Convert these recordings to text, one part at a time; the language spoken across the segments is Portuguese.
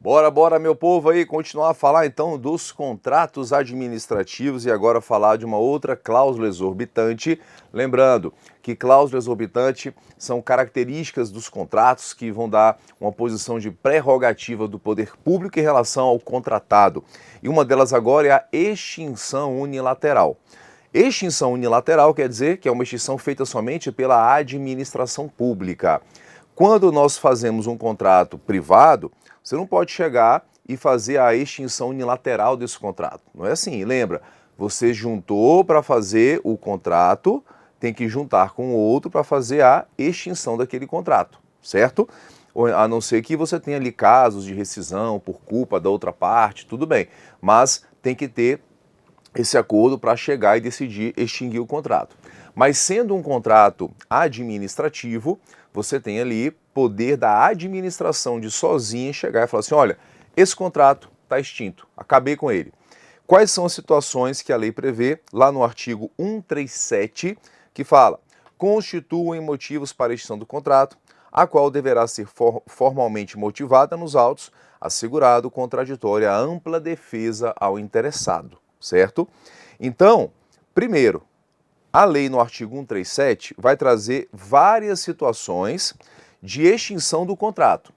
Bora, meu povo aí, continuar a falar então dos contratos administrativos e agora falar de uma outra cláusula exorbitante. Lembrando que cláusula exorbitante são características dos contratos que vão dar uma posição de prerrogativa do poder público em relação ao contratado. E uma delas agora é a extinção unilateral. Extinção unilateral quer dizer que é uma extinção feita somente pela administração pública. Quando nós fazemos um contrato privado, você não pode chegar e fazer a extinção unilateral desse contrato. Não é assim, lembra? Você juntou para fazer o contrato, tem que juntar com o outro para fazer a extinção daquele contrato, certo? A não ser que você tenha ali casos de rescisão por culpa da outra parte, tudo bem. Mas tem que ter esse acordo para chegar e decidir extinguir o contrato. Mas sendo um contrato administrativo, você tem ali poder da administração de sozinha chegar e falar assim, olha, esse contrato está extinto, acabei com ele. Quais são as situações que a lei prevê? Lá no artigo 137, que fala, constituem motivos para a extinção do contrato, a qual deverá ser formalmente motivada nos autos, assegurado contraditória a ampla defesa ao interessado, certo? Então, primeiro, a lei no artigo 137 vai trazer várias situações de extinção do contrato.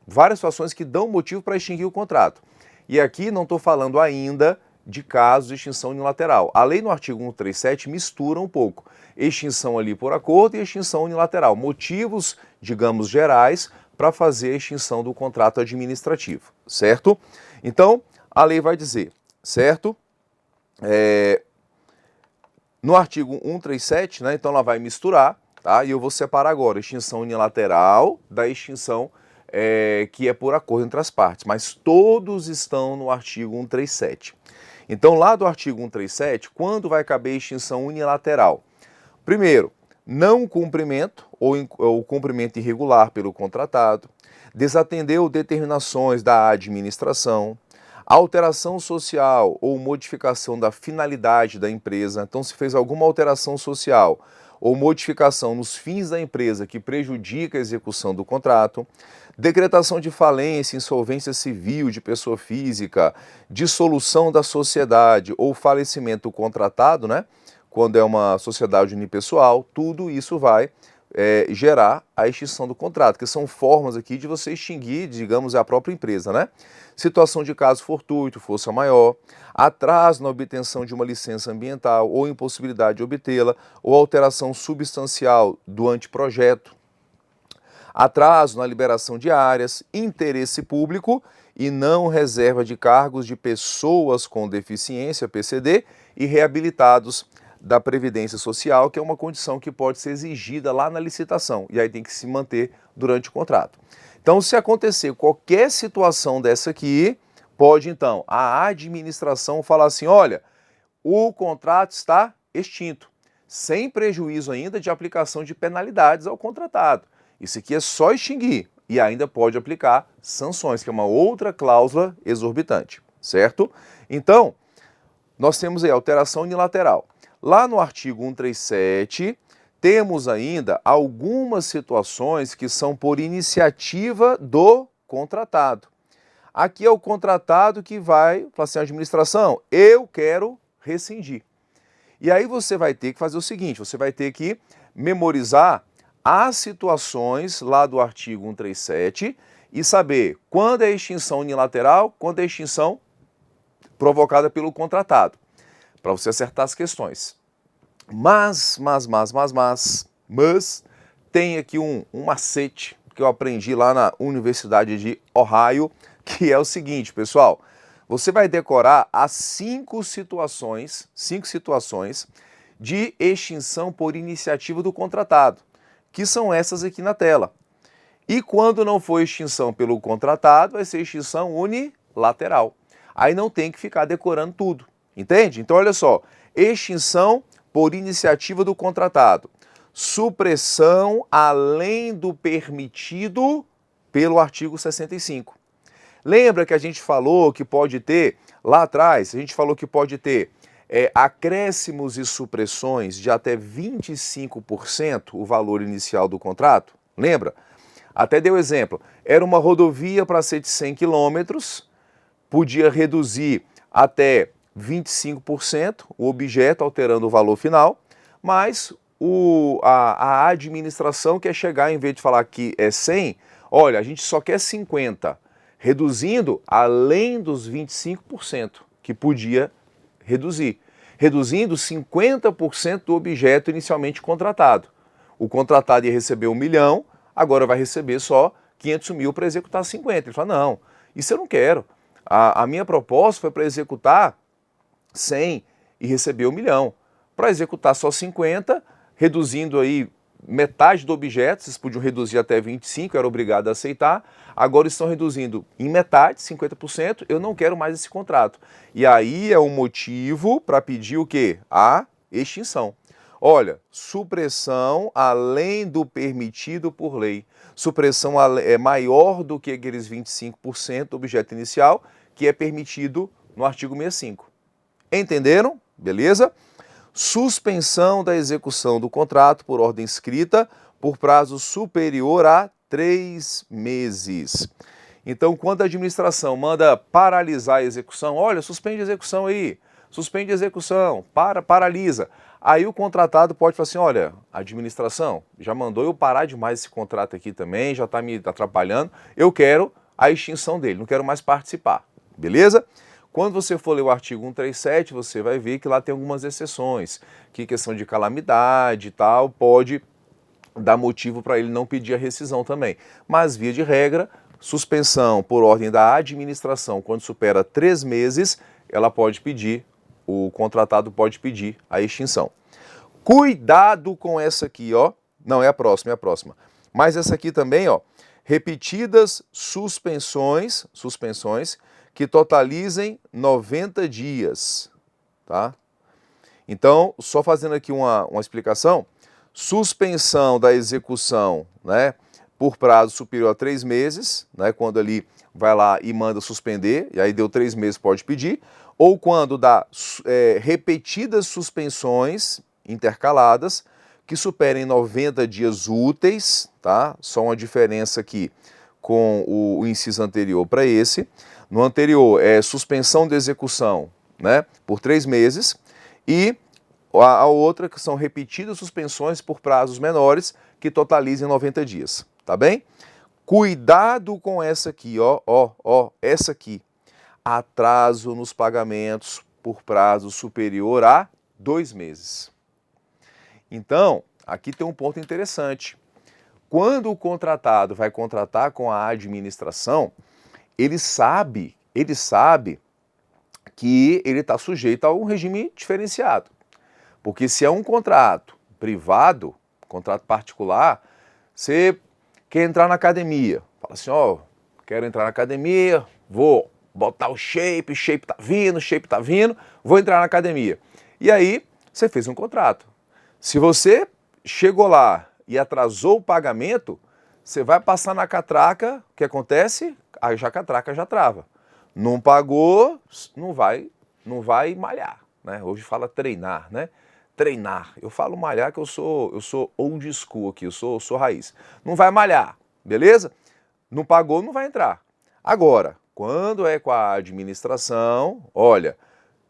Várias situações que dão motivo para extinguir o contrato. E aqui não estou falando ainda de casos de extinção unilateral. A lei no artigo 137 mistura um pouco. Extinção ali por acordo e extinção unilateral. Motivos, digamos, gerais para fazer a extinção do contrato administrativo, certo? Então, a lei vai dizer, certo? No artigo 137, né, então ela vai misturar, tá? E eu vou separar agora a extinção unilateral da extinção que é por acordo entre as partes, mas todos estão no artigo 137. Então, lá do artigo 137, quando vai caber a extinção unilateral? Primeiro, não cumprimento ou cumprimento irregular pelo contratado, desatendeu determinações da administração, alteração social ou modificação da finalidade da empresa. Então, se fez alguma alteração social ou modificação nos fins da empresa que prejudica a execução do contrato, decretação de falência, insolvência civil de pessoa física, dissolução da sociedade ou falecimento do contratado, né? Quando é uma sociedade unipessoal, tudo isso vai gerar a extinção do contrato, que são formas aqui de você extinguir, digamos, a própria empresa, né? Situação de caso fortuito, força maior, atraso na obtenção de uma licença ambiental ou impossibilidade de obtê-la, ou alteração substancial do anteprojeto, atraso na liberação de áreas, interesse público e não reserva de cargos de pessoas com deficiência, PCD, e reabilitados da Previdência Social, que é uma condição que pode ser exigida lá na licitação, e aí tem que se manter durante o contrato. Então, se acontecer qualquer situação dessa aqui, pode então a administração falar assim, olha, o contrato está extinto, sem prejuízo ainda de aplicação de penalidades ao contratado. Isso aqui é só extinguir e ainda pode aplicar sanções, que é uma outra cláusula exorbitante, certo? Então, nós temos aí alteração unilateral. Lá no artigo 137, temos ainda algumas situações que são por iniciativa do contratado. Aqui é o contratado que vai falar assim, administração, eu quero rescindir. E aí você vai ter que fazer o seguinte, você vai ter que memorizar as situações lá do artigo 137 e saber quando é extinção unilateral, quando é extinção provocada pelo contratado, para você acertar as questões. Mas, tem aqui um macete que eu aprendi lá na Universidade de Ohio, que é o seguinte, pessoal, você vai decorar as 5 situações de extinção por iniciativa do contratado, que são essas aqui na tela. E quando não for extinção pelo contratado, vai ser extinção unilateral. Aí não tem que ficar decorando tudo, entende? Então, olha só, extinção por iniciativa do contratado, supressão além do permitido pelo artigo 65. Lembra que a gente falou que pode ter, lá atrás, a gente falou que pode ter acréscimos e supressões de até 25% o valor inicial do contrato? Lembra? Até deu exemplo, era uma rodovia para ser de 100 quilômetros, podia reduzir até 25% o objeto, alterando o valor final, mas a administração quer chegar, em vez de falar que é 100, olha, a gente só quer 50, reduzindo além dos 25% que podia reduzir, reduzindo 50% do objeto inicialmente contratado. O contratado ia receber 1 milhão, agora vai receber só 500 mil para executar 50. Ele fala, não, isso eu não quero. A minha proposta foi para executar 100 e receber 1 milhão. Para executar só 50, reduzindo aí metade do objeto, vocês podiam reduzir até 25, era obrigado a aceitar, agora estão reduzindo em metade, 50%, eu não quero mais esse contrato. E aí é um motivo para pedir o quê? A extinção. Olha, supressão além do permitido por lei. Supressão é maior do que aqueles 25% do objeto inicial, que é permitido no artigo 65. Entenderam? Beleza? Suspensão da execução do contrato por ordem escrita por prazo superior a 3 meses. Então, quando a administração manda paralisar a execução, olha, suspende a execução aí, suspende a execução, paralisa. Aí o contratado pode falar assim, olha, a administração já mandou eu parar demais esse contrato aqui também, já está me atrapalhando, eu quero a extinção dele, não quero mais participar, beleza? Quando você for ler o artigo 137, você vai ver que lá tem algumas exceções, que questão de calamidade e tal, pode dar motivo para ele não pedir a rescisão também. Mas, via de regra, suspensão por ordem da administração, quando supera 3 meses, ela pode pedir, o contratado pode pedir a extinção. Cuidado com essa aqui, ó. Não, é a próxima. Mas essa aqui também, ó. Repetidas suspensões que totalizem 90 dias, tá? Então, só fazendo aqui uma explicação, suspensão da execução, né, por prazo superior a 3 meses, né, quando ali vai lá e manda suspender, e aí deu 3 meses pode pedir, ou quando dá repetidas suspensões intercaladas que superem 90 dias úteis, tá? Só uma diferença aqui com o inciso anterior para esse. No anterior é suspensão de execução, né, por 3 meses, e a outra que são repetidas suspensões por prazos menores que totalizem 90 dias, tá bem? Cuidado com essa aqui, ó, essa aqui. Atraso nos pagamentos por prazo superior a 2 meses. Então, aqui tem um ponto interessante. Quando o contratado vai contratar com a administração, ele sabe que ele está sujeito a um regime diferenciado. Porque se é um contrato privado, contrato particular, você quer entrar na academia. Fala assim, ó, quero entrar na academia, vou botar o shape tá vindo, vou entrar na academia. E aí, você fez um contrato. Se você chegou lá e atrasou o pagamento, você vai passar na catraca, o que acontece? A catraca já trava. Não pagou, não vai malhar, né? Hoje fala treinar, né? Treinar. Eu falo malhar que eu sou old school aqui, eu sou raiz. Não vai malhar, beleza? Não pagou, não vai entrar. Agora, quando é com a administração, olha,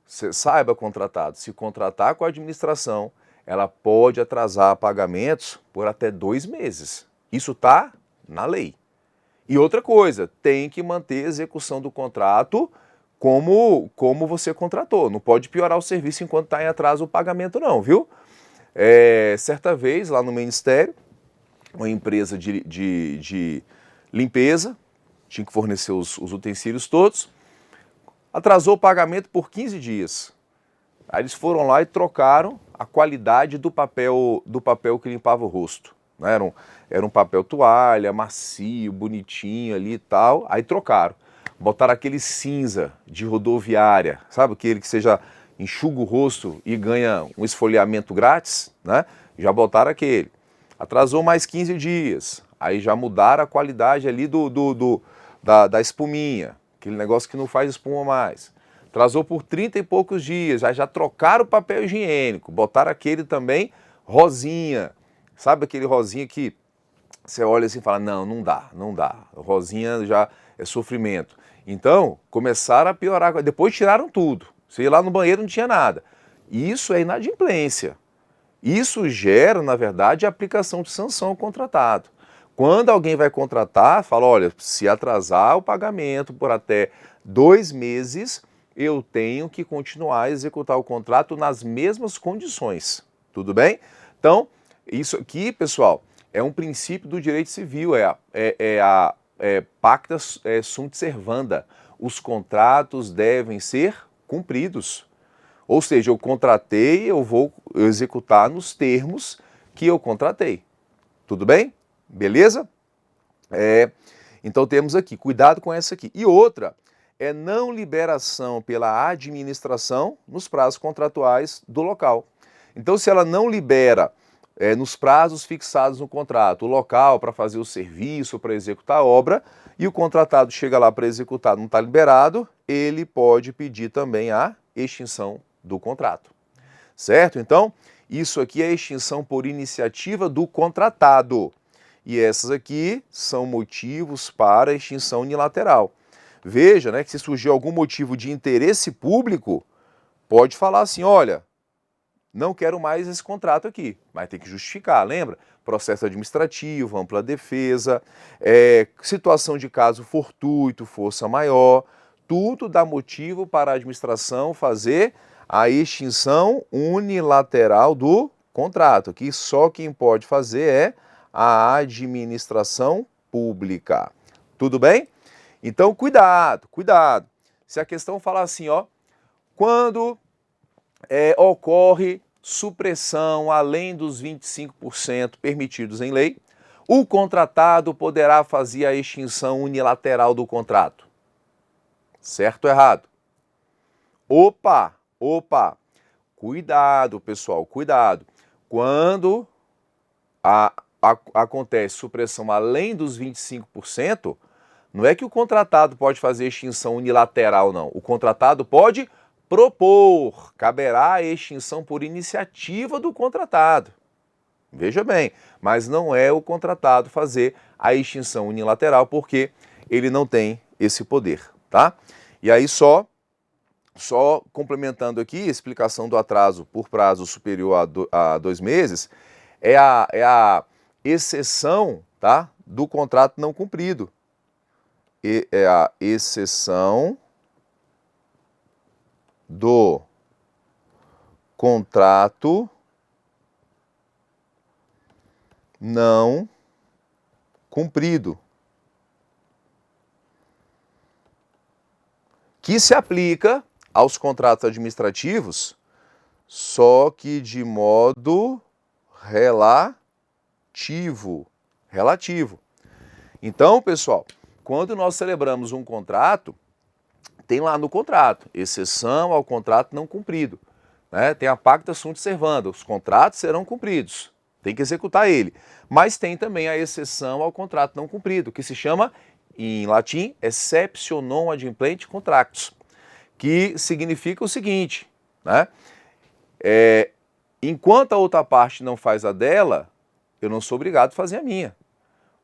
você saiba, contratado, se contratar com a administração, ela pode atrasar pagamentos por até 2 meses. Isso está na lei. E outra coisa, tem que manter a execução do contrato como você contratou. Não pode piorar o serviço enquanto está em atraso o pagamento não, viu? Certa vez, lá no Ministério, uma empresa de limpeza, tinha que fornecer os utensílios todos, atrasou o pagamento por 15 dias. Aí eles foram lá e trocaram a qualidade do papel que limpava o rosto. Né? Era um papel toalha, macio, bonitinho ali e tal. Aí trocaram. Botaram aquele cinza de rodoviária, sabe? Aquele que você já enxuga o rosto e ganha um esfoliamento grátis, né? Já botaram aquele. Atrasou mais 15 dias. Aí já mudaram a qualidade ali da espuminha. Aquele negócio que não faz espuma mais. Atrasou por 30 e poucos dias. Aí já trocaram o papel higiênico. Botaram aquele também rosinha. Sabe aquele rosinha que você olha assim e fala, não, não dá, não dá. Rosinha já é sofrimento. Então, começaram a piorar. Depois tiraram tudo. Você ia lá no banheiro, não tinha nada. Isso é inadimplência. Isso gera, na verdade, a aplicação de sanção ao contratado. Quando alguém vai contratar, fala, olha, se atrasar o pagamento por até 2 meses, eu tenho que continuar a executar o contrato nas mesmas condições. Tudo bem? Então, isso aqui, pessoal, é um princípio do direito civil, pacta sunt servanda. Os contratos devem ser cumpridos. Ou seja, eu contratei, eu vou executar nos termos que eu contratei. Tudo bem? Beleza? Então temos aqui, cuidado com essa aqui. E outra é não liberação pela administração nos prazos contratuais do local. Então, se ela não libera nos prazos fixados no contrato, o local para fazer o serviço, para executar a obra, e o contratado chega lá para executar, não está liberado, ele pode pedir também a extinção do contrato. Certo? Então, isso aqui é extinção por iniciativa do contratado. E essas aqui são motivos para extinção unilateral. Veja, né, que se surgir algum motivo de interesse público, pode falar assim, olha, não quero mais esse contrato aqui, mas tem que justificar, lembra? Processo administrativo, ampla defesa, situação de caso fortuito, força maior, tudo dá motivo para a administração fazer a extinção unilateral do contrato, que só quem pode fazer é a administração pública. Tudo bem? Então, cuidado, cuidado. Se a questão falar assim, ó, quando ocorre supressão além dos 25% permitidos em lei, o contratado poderá fazer a extinção unilateral do contrato. Certo ou errado? Opa! Cuidado, pessoal, cuidado. Quando acontece supressão além dos 25%, não é que o contratado pode fazer extinção unilateral, não. O contratado pode propor, caberá a extinção por iniciativa do contratado. Veja bem, mas não é o contratado fazer a extinção unilateral, porque ele não tem esse poder, tá? E aí só complementando aqui, a explicação do atraso por prazo superior a 2 meses, é a exceção, tá, do contrato não cumprido. É a exceção do contrato não cumprido, que se aplica aos contratos administrativos, só que de modo relativo. Então, pessoal, quando nós celebramos um contrato, tem lá no contrato, exceção ao contrato não cumprido. Né? Tem a pacta sunt servanda, os contratos serão cumpridos, tem que executar ele. Mas tem também a exceção ao contrato não cumprido, que se chama, em latim, exceptio non adimplente contractus, que significa o seguinte, né? Enquanto a outra parte não faz a dela, eu não sou obrigado a fazer a minha.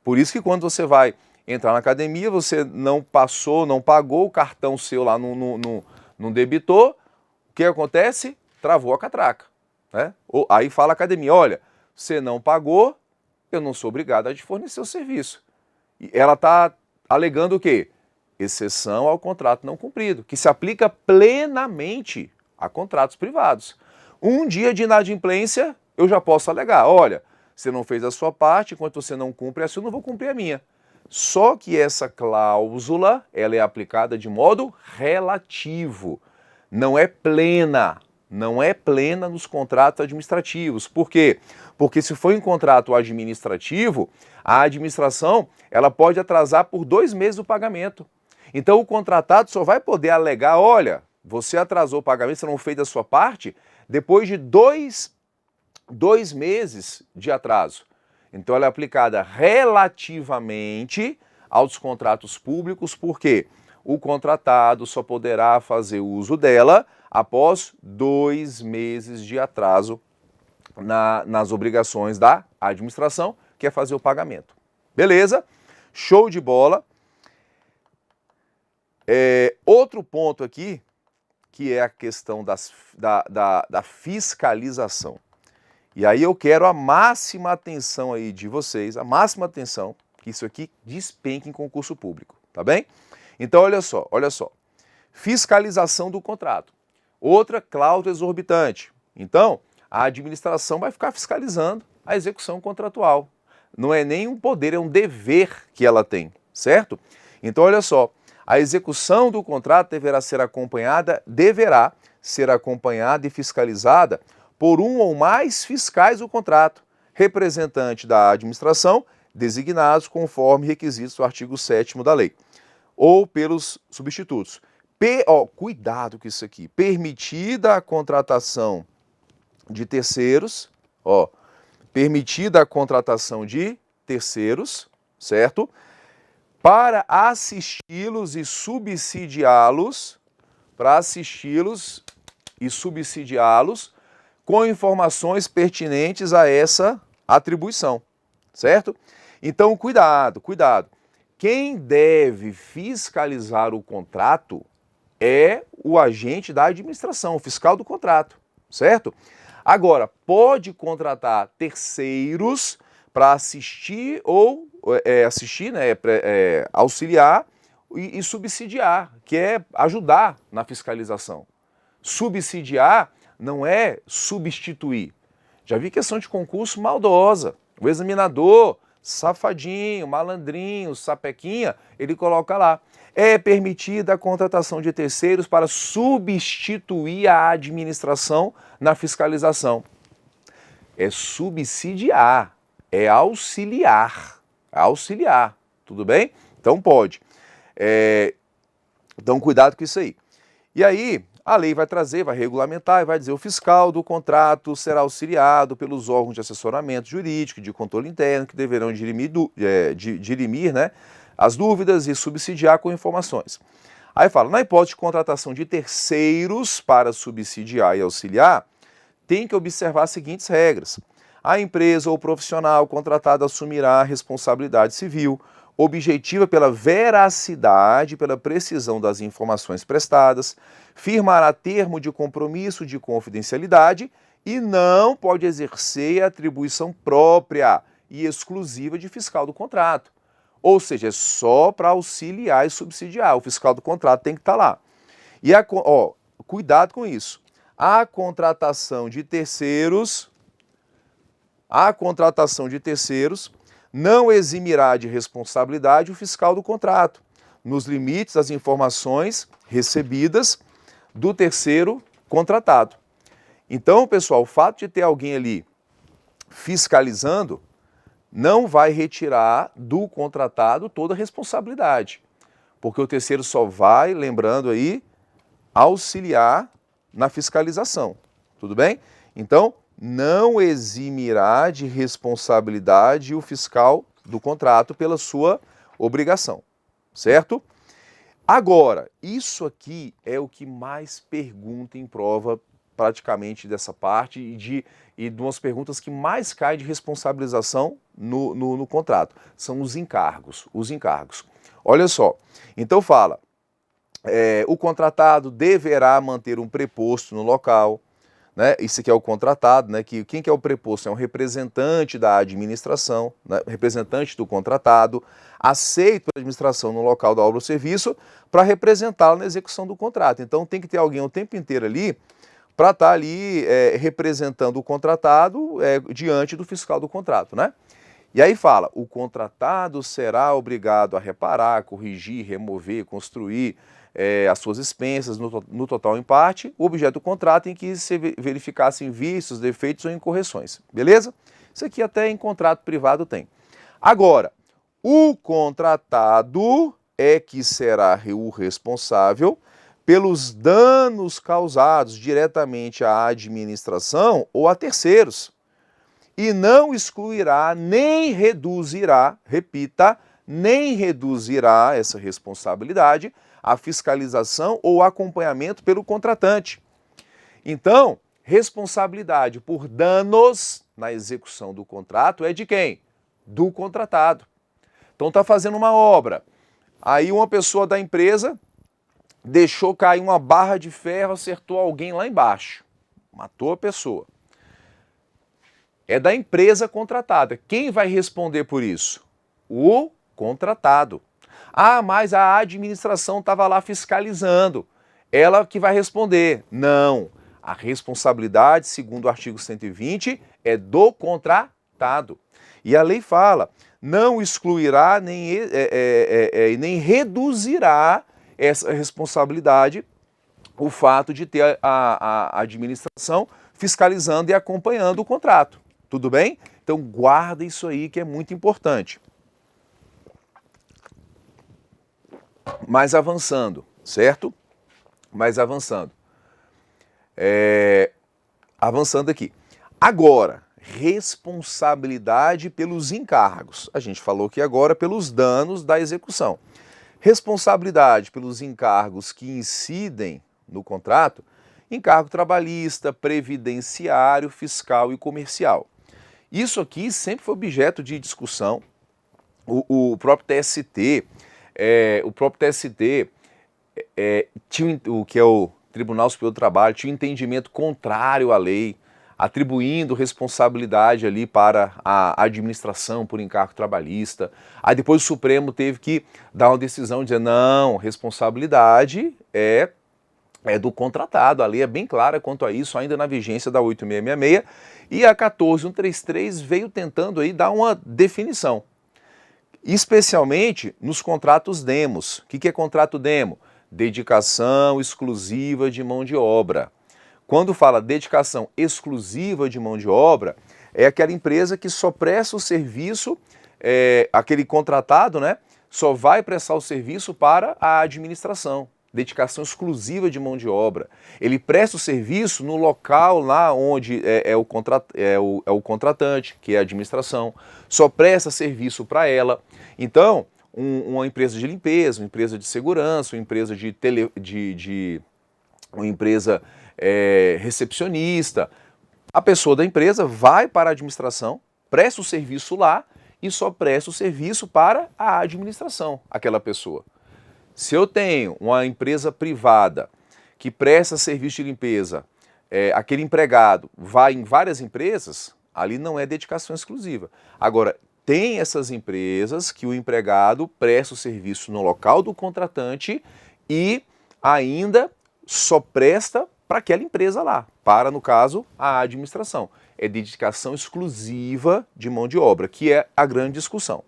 Por isso que quando você vai entrar na academia, você não passou, não pagou, o cartão seu lá não debitou, o que acontece? Travou a catraca. Né? Aí fala a academia, olha, você não pagou, eu não sou obrigado a te fornecer o serviço. E ela está alegando o quê? Exceção ao contrato não cumprido, que se aplica plenamente a contratos privados. Um dia de inadimplência, eu já posso alegar, olha, você não fez a sua parte, enquanto você não cumpre a sua, eu não vou cumprir a minha. Só que essa cláusula, ela é aplicada de modo relativo, não é plena nos contratos administrativos. Por quê? Porque se for em contrato administrativo, a administração ela pode atrasar por 2 meses o pagamento. Então o contratado só vai poder alegar, olha, você atrasou o pagamento, você não fez a sua parte, depois de 2 meses de atraso. Então ela é aplicada relativamente aos contratos públicos, porque o contratado só poderá fazer uso dela após 2 meses de atraso nas obrigações da administração, que é fazer o pagamento. Beleza? Show de bola. Outro ponto aqui, que é a questão da fiscalização. E aí eu quero a máxima atenção aí de vocês, a máxima atenção, que isso aqui despenque em concurso público, tá bem? Então olha só. Fiscalização do contrato. Outra cláusula exorbitante. Então, a administração vai ficar fiscalizando a execução contratual. Não é nem um poder, é um dever que ela tem, certo? Então olha só, a execução do contrato deverá ser acompanhada e fiscalizada por um ou mais fiscais do contrato, representante da administração, designados conforme requisitos do artigo 7º da lei, ou pelos substitutos. Cuidado com isso aqui. Permitida a contratação de terceiros, certo? Para assisti-los e subsidiá-los, com informações pertinentes a essa atribuição, certo? Então, cuidado. Quem deve fiscalizar o contrato é o agente da administração, o fiscal do contrato, certo? Agora, pode contratar terceiros para assistir ou auxiliar e subsidiar, que é ajudar na fiscalização. Subsidiar não é substituir. Já vi questão de concurso maldosa. O examinador, safadinho, malandrinho, sapequinha, ele coloca lá. É permitida a contratação de terceiros para substituir a administração na fiscalização. É subsidiar, é auxiliar. Tudo bem? Então pode. Então cuidado com isso aí. E aí, a lei vai regulamentar e vai dizer: o fiscal do contrato será auxiliado pelos órgãos de assessoramento jurídico, de controle interno, que deverão dirimir, né, as dúvidas e subsidiar com informações. Aí fala, na hipótese de contratação de terceiros para subsidiar e auxiliar, tem que observar as seguintes regras. A empresa ou profissional contratado assumirá a responsabilidade civil, objetiva pela veracidade e pela precisão das informações prestadas, firmará termo de compromisso de confidencialidade e não pode exercer a atribuição própria e exclusiva de fiscal do contrato. Ou seja, é só para auxiliar e subsidiar. O fiscal do contrato tem que estar lá. E cuidado com isso. A contratação de terceiros não eximirá de responsabilidade o fiscal do contrato, nos limites das informações recebidas do terceiro contratado. Então, pessoal, o fato de ter alguém ali fiscalizando não vai retirar do contratado toda a responsabilidade, porque o terceiro só vai, lembrando aí, auxiliar na fiscalização, tudo bem? Então, não eximirá de responsabilidade o fiscal do contrato pela sua obrigação, certo? Agora, isso aqui é o que mais pergunta em prova praticamente dessa parte e de umas perguntas que mais caem de responsabilização no contrato. São os encargos. Olha só, então fala, o contratado deverá manter um preposto no local, né? Isso aqui é o contratado, né? Quem que é o preposto? É um representante da administração, né? Representante do contratado, aceito a administração no local da obra ou serviço para representá-lo na execução do contrato. Então tem que ter alguém o tempo inteiro ali para estar ali representando o contratado diante do fiscal do contrato, né? E aí fala, o contratado será obrigado a reparar, corrigir, remover, construir as suas expensas no total ou em parte, o objeto do contrato em que se verificassem vícios, defeitos ou incorreções, beleza? Isso aqui até em contrato privado tem. Agora, o contratado é que será o responsável pelos danos causados diretamente à administração ou a terceiros, e não excluirá nem reduzirá, repita, nem reduzirá essa responsabilidade a fiscalização ou acompanhamento pelo contratante. Então, responsabilidade por danos na execução do contrato é de quem? Do contratado. Então está fazendo uma obra. Aí uma pessoa da empresa deixou cair uma barra de ferro, acertou alguém lá embaixo. Matou a pessoa. É da empresa contratada. Quem vai responder por isso? O contratado. Ah, mas a administração estava lá fiscalizando. Ela que vai responder. Não. A responsabilidade, segundo o artigo 120, é do contratado. E a lei fala, não excluirá nem reduzirá essa responsabilidade o fato de ter a administração fiscalizando e acompanhando o contrato. Tudo bem? Então guarda isso aí que é muito importante. Mas avançando, certo? Mas avançando. Avançando aqui. Agora, responsabilidade pelos encargos. A gente falou aqui agora pelos danos da execução. Responsabilidade pelos encargos que incidem no contrato, encargo trabalhista, previdenciário, fiscal e comercial. Isso aqui sempre foi objeto de discussão. O próprio TST, tinha o que é o Tribunal Superior do Trabalho, tinha um entendimento contrário à lei, atribuindo responsabilidade ali para a administração por encargo trabalhista. Aí depois o Supremo teve que dar uma decisão dizendo, não, responsabilidade é do contratado. A lei é bem clara quanto a isso, ainda na vigência da 8666, e a 14133 veio tentando aí dar uma definição. Especialmente nos contratos demos. O que é contrato demo? Dedicação exclusiva de mão de obra. Quando fala dedicação exclusiva de mão de obra, é aquela empresa que só presta o serviço, aquele contratado, né? Só vai prestar o serviço para a administração. Dedicação exclusiva de mão de obra. Ele presta o serviço no local lá onde é o contratante, que é a administração. Só presta serviço para ela. Então, uma empresa de limpeza, uma empresa de segurança, uma empresa uma empresa recepcionista, a pessoa da empresa vai para a administração, presta o serviço lá e só presta o serviço para a administração, aquela pessoa. Se eu tenho uma empresa privada que presta serviço de limpeza, aquele empregado vai em várias empresas, ali não é dedicação exclusiva. Agora, tem essas empresas que o empregado presta o serviço no local do contratante e ainda só presta para aquela empresa lá, para, no caso, a administração. É dedicação exclusiva de mão de obra, que é a grande discussão.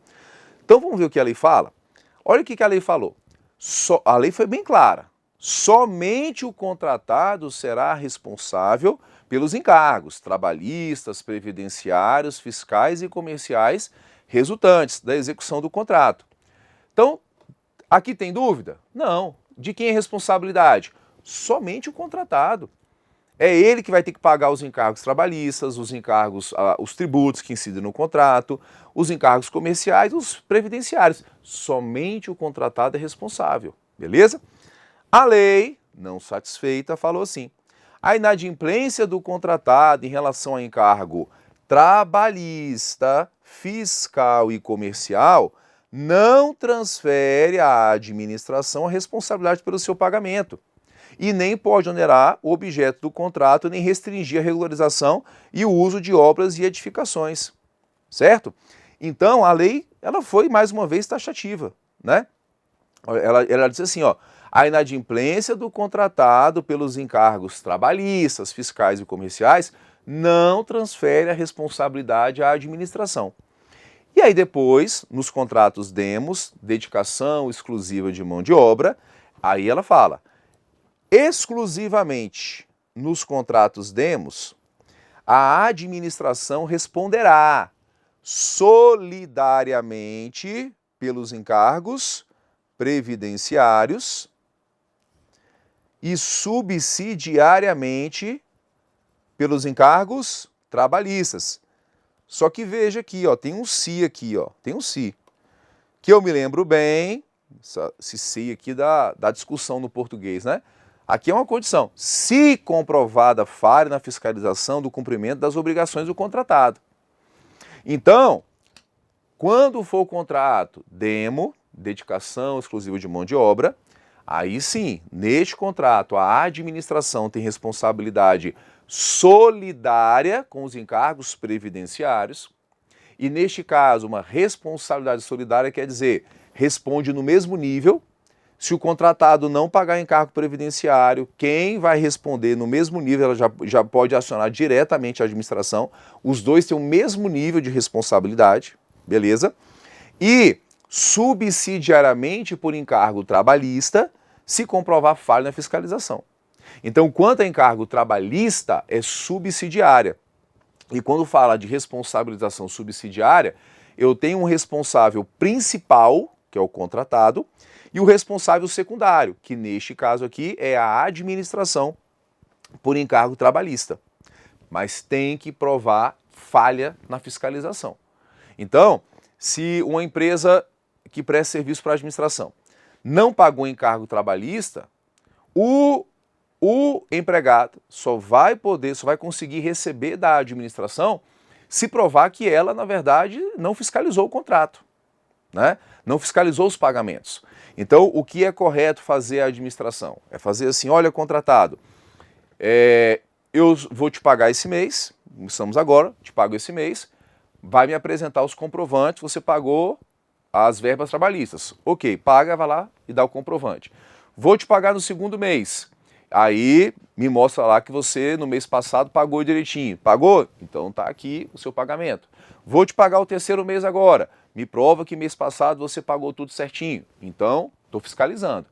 Então vamos ver o que a lei fala? Olha o que a lei falou. A lei foi bem clara. Somente o contratado será responsável pelos encargos trabalhistas, previdenciários, fiscais e comerciais resultantes da execução do contrato. Então, aqui tem dúvida? Não. De quem é a responsabilidade? Somente o contratado. É ele que vai ter que pagar os encargos trabalhistas, os encargos, os tributos que incidem no contrato, os encargos comerciais, os previdenciários. Somente o contratado é responsável, beleza? A lei, não satisfeita, falou assim: a inadimplência do contratado em relação ao encargo trabalhista, fiscal e comercial não transfere à administração a responsabilidade pelo seu pagamento e nem pode onerar o objeto do contrato, nem restringir a regularização e o uso de obras e edificações, certo? Então, a lei, ela foi, mais uma vez, taxativa, né? Ela diz assim, ó, a inadimplência do contratado pelos encargos trabalhistas, fiscais e comerciais não transfere a responsabilidade à administração. E aí depois, nos contratos demos, dedicação exclusiva de mão de obra, aí ela fala, exclusivamente nos contratos demos, a administração responderá solidariamente pelos encargos previdenciários e subsidiariamente pelos encargos trabalhistas. Só que veja aqui, ó, tem um se aqui, ó, tem um se, que eu me lembro bem, esse se aqui da discussão no português, né? Aqui é uma condição, se comprovada falha na fiscalização do cumprimento das obrigações do contratado. Então, Quando for o contrato demo, dedicação exclusiva de mão de obra, aí sim, neste contrato, a administração tem responsabilidade solidária com os encargos previdenciários. E neste caso, uma responsabilidade solidária quer dizer, responde no mesmo nível. Se o contratado não pagar encargo previdenciário, quem vai responder no mesmo nível, ela já pode acionar diretamente a administração. Os dois têm o mesmo nível de responsabilidade, beleza? E subsidiariamente por encargo trabalhista, se comprovar falha na fiscalização. Então, quanto a encargo trabalhista, é subsidiária. E quando fala de responsabilização subsidiária, eu tenho um responsável principal, que é o contratado, e o responsável secundário, que neste caso aqui é a administração por encargo trabalhista. Mas tem que provar falha na fiscalização. Então, se uma empresa que presta serviço para a administração não pagou encargo trabalhista, o empregado só vai conseguir receber da administração se provar que ela, na verdade, não fiscalizou o contrato, né? Não fiscalizou os pagamentos. Então, o que é correto fazer a administração? É fazer assim, olha, contratado, eu vou te pagar esse mês, estamos agora, te pago esse mês, vai me apresentar os comprovantes, você pagou as verbas trabalhistas. Ok, paga, vai lá e dá o comprovante. Vou te pagar no segundo mês. Aí me mostra lá que você no mês passado pagou direitinho. Pagou? Então tá aqui o seu pagamento. Vou te pagar o terceiro mês agora. Me prova que mês passado você pagou tudo certinho. Então, estou fiscalizando,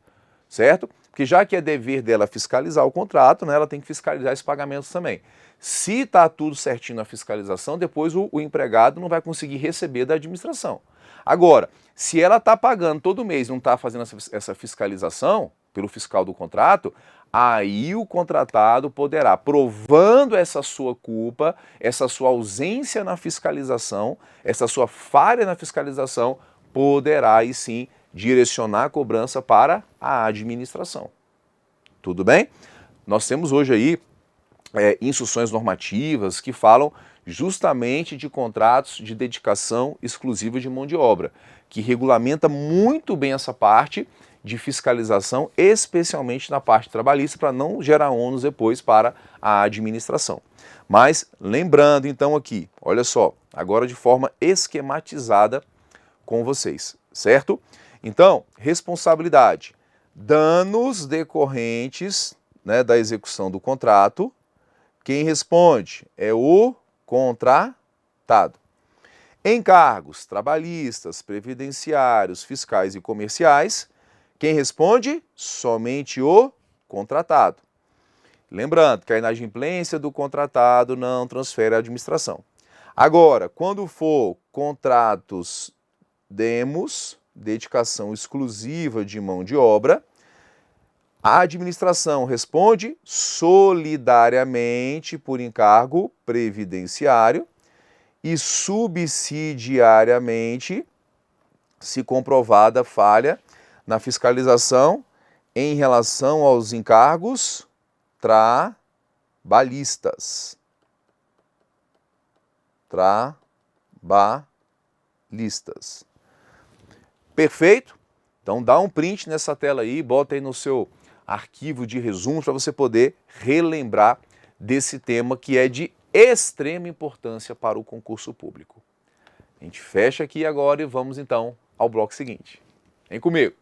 certo? Porque já que é dever dela fiscalizar o contrato, né, ela tem que fiscalizar esses pagamentos também. Se está tudo certinho na fiscalização, depois o empregado não vai conseguir receber da administração. Agora, se ela está pagando todo mês e não está fazendo essa fiscalização pelo fiscal do contrato, aí o contratado poderá, provando essa sua culpa, essa sua ausência na fiscalização, essa sua falha na fiscalização, poderá aí sim direcionar a cobrança para a administração. Tudo bem? Nós temos hoje aí instruções normativas que falam justamente de contratos de dedicação exclusiva de mão de obra, que regulamenta muito bem essa parte de fiscalização, especialmente na parte trabalhista, para não gerar ônus depois para a administração. Mas lembrando então aqui, olha só, agora de forma esquematizada com vocês, certo? Então, responsabilidade, danos decorrentes, né, da execução do contrato. Quem responde é o contratado. Encargos trabalhistas, previdenciários, fiscais e comerciais. Quem responde? Somente o contratado. Lembrando que a inadimplência do contratado não transfere à administração. Agora, quando for contratos demos, dedicação exclusiva de mão de obra, a administração responde solidariamente por encargo previdenciário e subsidiariamente se comprovada falha na fiscalização em relação aos encargos trabalhistas. Trabalhistas. Perfeito? Então dá um print nessa tela aí, bota aí no seu arquivo de resumo para você poder relembrar desse tema que é de extrema importância para o concurso público. A gente fecha aqui agora e vamos então ao bloco seguinte. Vem comigo!